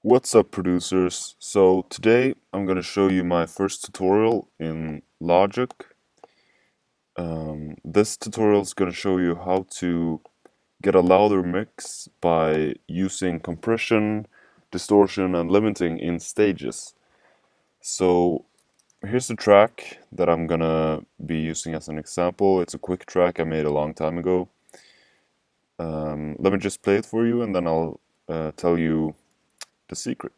What's up, producers? So today I'm going to show you my first tutorial in Logic. This tutorial is going to show you how to get a louder mix by using compression, distortion, and limiting in stages. So here's the track that I'm going to be using as an example. It's a quick track I made a long time ago. Let me just play it for you and then I'll tell you the secret.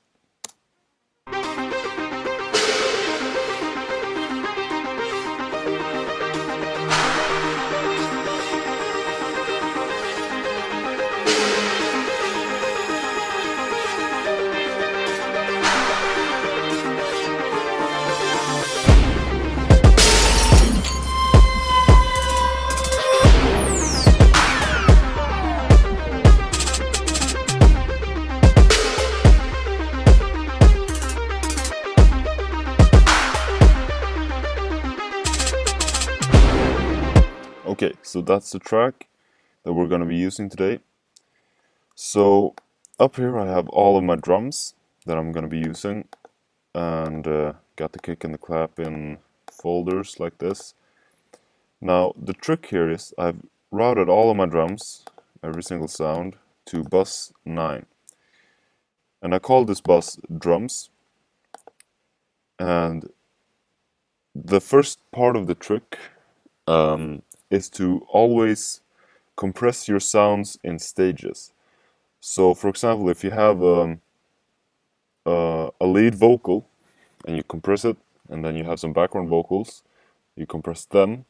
Okay, so that's the track that we're going to be using today. So up here I have all of my drums that I'm going to be using, and got the kick and the clap in folders like this. Now the trick here is I've routed all of my drums, every single sound, to bus 9. And I call this bus drums. And the first part of the trick is to always compress your sounds in stages. So for example, if you have a lead vocal and you compress it, and then you have some background vocals, you compress them,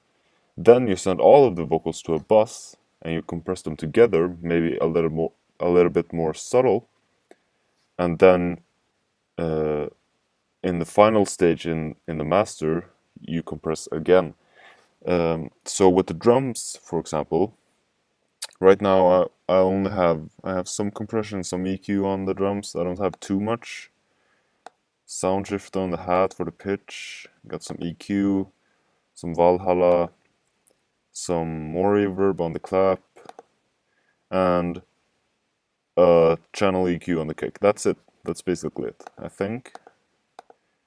then you send all of the vocals to a bus and you compress them together, maybe a little bit more subtle, and then in the final stage in the master you compress again. So with the drums, for example, right now I have some compression, some EQ on the drums. I don't have too much. Sound shift on the hat for the pitch. Got some EQ, some Valhalla, some more reverb on the clap, and channel EQ on the kick. That's it. That's basically it, I think.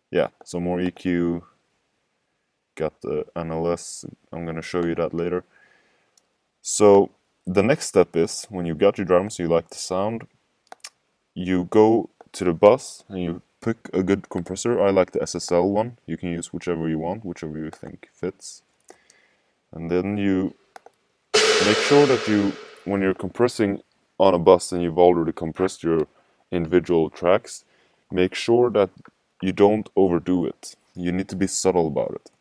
Yeah, some more EQ. Got the NLS. I'm gonna show you that later. So the next step is, when you got your drums, you like the sound, you go to the bus and you pick a good compressor. I like the SSL one. You can use whichever you want, whichever you think fits. And then you make sure that when you're compressing on a bus and you've already compressed your individual tracks, make sure that you don't overdo it. You need to be subtle about it.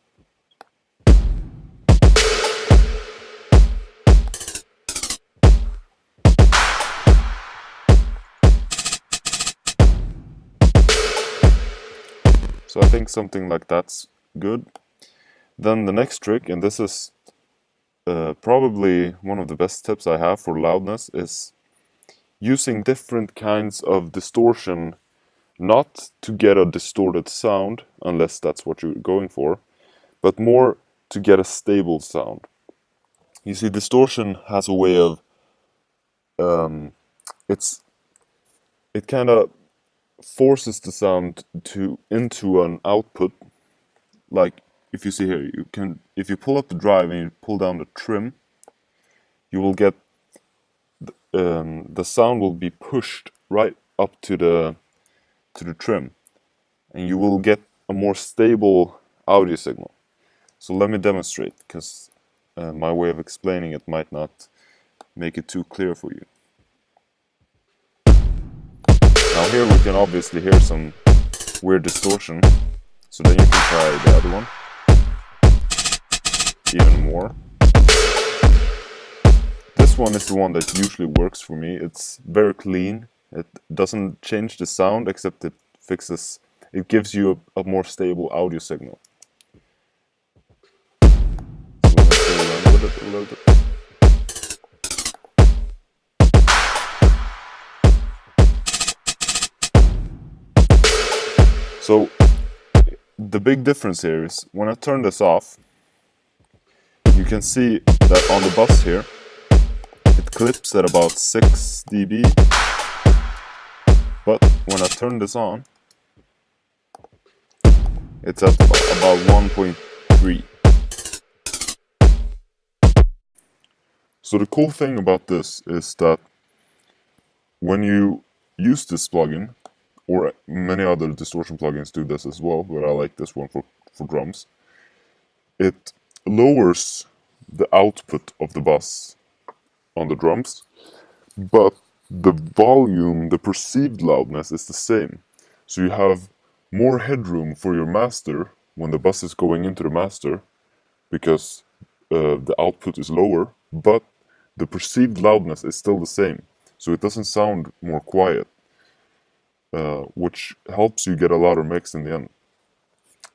So I think something like that's good. Then the next trick, and this is probably one of the best tips I have for loudness, is using different kinds of distortion, not to get a distorted sound, unless that's what you're going for, but more to get a stable sound. You see, distortion has a way of, it kind of forces the sound into an output. Like if you see here, if you pull up the drive and you pull down the trim, you will get the sound will be pushed right up to the trim, and you will get a more stable audio signal. So let me demonstrate, because my way of explaining it might not make it too clear for you. Now here we can obviously hear some weird distortion, so then you can try the other one, even more. This one is the one that usually works for me. It's very clean. It doesn't change the sound, except it gives you a more stable audio signal. So let's play around with it a little bit. So the big difference here is when I turn this off, you can see that on the bus here, it clips at about 6 dB. But when I turn this on, it's at about 1.3. So the cool thing about this is that when you use this plugin, or many other distortion plugins do this as well, but I like this one for drums, it lowers the output of the bass on the drums, but the volume, the perceived loudness is the same. So you have more headroom for your master when the bass is going into the master, because the output is lower, but the perceived loudness is still the same. So it doesn't sound more quiet, which helps you get a louder mix in the end.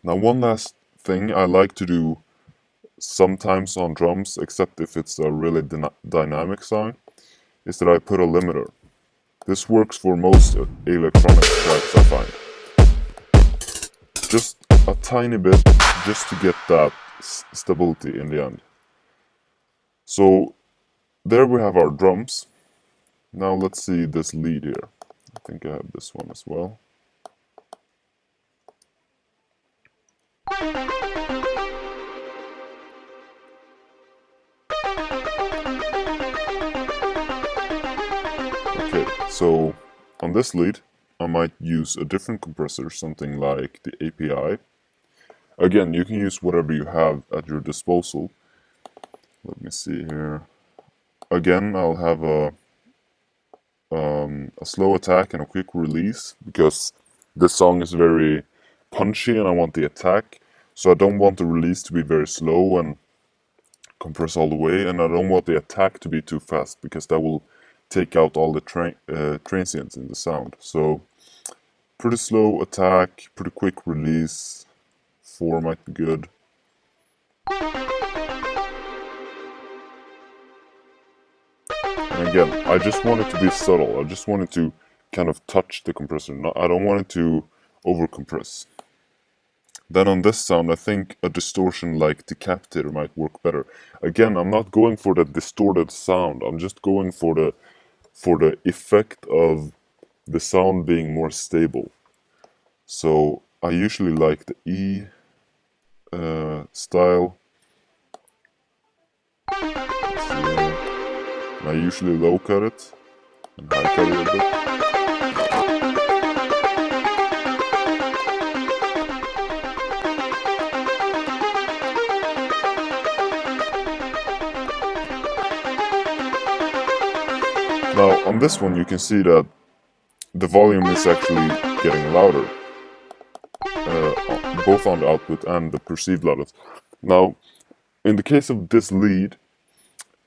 Now, one last thing I like to do sometimes on drums, except if it's a really dynamic song, is that I put a limiter. This works for most electronic tracks, I find. Just a tiny bit, just to get that stability in the end. So there we have our drums. Now let's see this lead here. I think I have this one as well. Okay, so on this lead, I might use a different compressor, something like the API. Again, you can use whatever you have at your disposal. Let me see here. Again, I'll have a slow attack and a quick release, because this song is very punchy and I want the attack. So I don't want the release to be very slow and compress all the way, and I don't want the attack to be too fast, because that will take out all the transients in the sound. So pretty slow attack, pretty quick release. 4 might be good. And again, I just want it to be subtle. I just want it to kind of touch the compressor. I don't want it to over-compress. Then on this sound, I think a distortion like Decapitator might work better. Again, I'm not going for the distorted sound. I'm just going for the effect of the sound being more stable. So I usually like the E style. I usually low cut it and high cut it a bit. Now on this one you can see that the volume is actually getting louder, both on the output and the perceived loudness. Now in the case of this lead,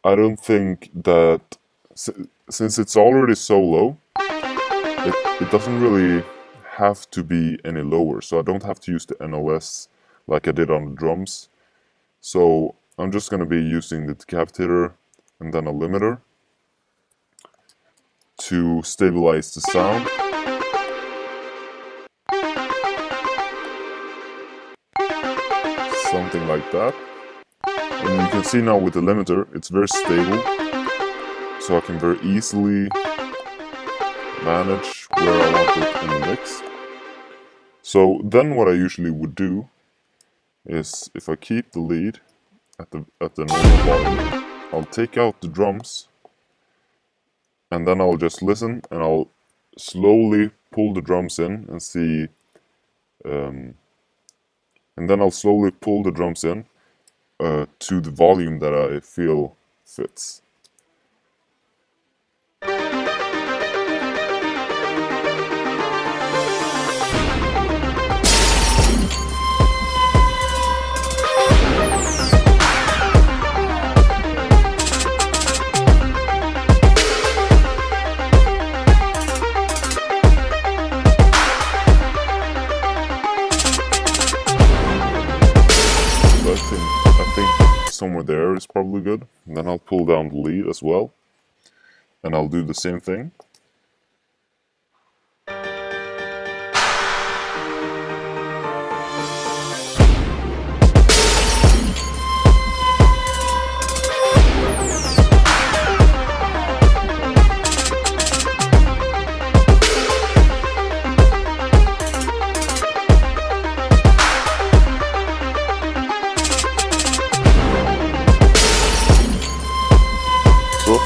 I don't think that, since it's already so low, it doesn't really have to be any lower. So I don't have to use the NOS like I did on the drums. So I'm just going to be using the Decapitator and then a limiter to stabilize the sound. Something like that. And you can see now with the limiter, it's very stable, so I can very easily manage where I want it in the mix. So then what I usually would do is, if I keep the lead at the normal volume, I'll take out the drums, and then I'll just listen, and I'll slowly pull the drums in and see, and then I'll slowly pull the drums in to the volume that I feel fits. I think somewhere there is probably good. And then I'll pull down the lead as well, and I'll do the same thing.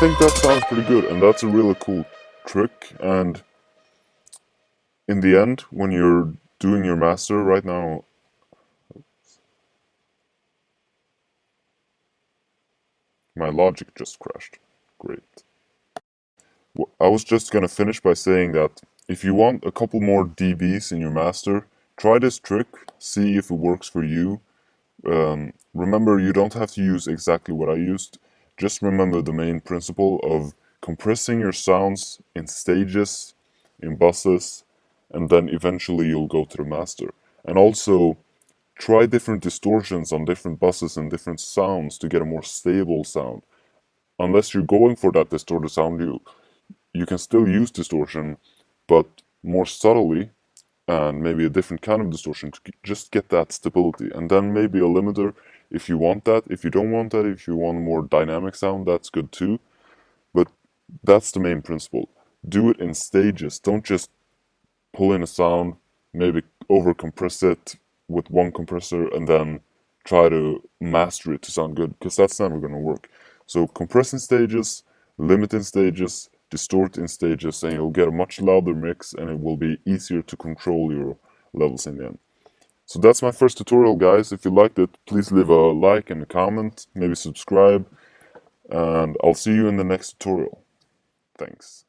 think that sounds pretty good, and that's a really cool trick. And in the end, when you're doing your master right now, my Logic just crashed. Great. I was just gonna finish by saying that if you want a couple more dBs in your master, try this trick, see if it works for you. Remember, you don't have to use exactly what I used. Just remember the main principle of compressing your sounds in stages, in buses, and then eventually you'll go to the master. And also, try different distortions on different buses and different sounds to get a more stable sound. Unless you're going for that distorted sound, you can still use distortion, but more subtly, and maybe a different kind of distortion to just get that stability. And then maybe a limiter if you want that. If you don't want that, if you want a more dynamic sound, that's good too. But that's the main principle. Do it in stages. Don't just pull in a sound, maybe over compress it with one compressor and then try to master it to sound good, because that's never going to work. So compress in stages, limit in stages, distort in stages, and you'll get a much louder mix, and it will be easier to control your levels in the end. So that's my first tutorial, guys. If you liked it, please leave a like and a comment, maybe subscribe, and I'll see you in the next tutorial. Thanks.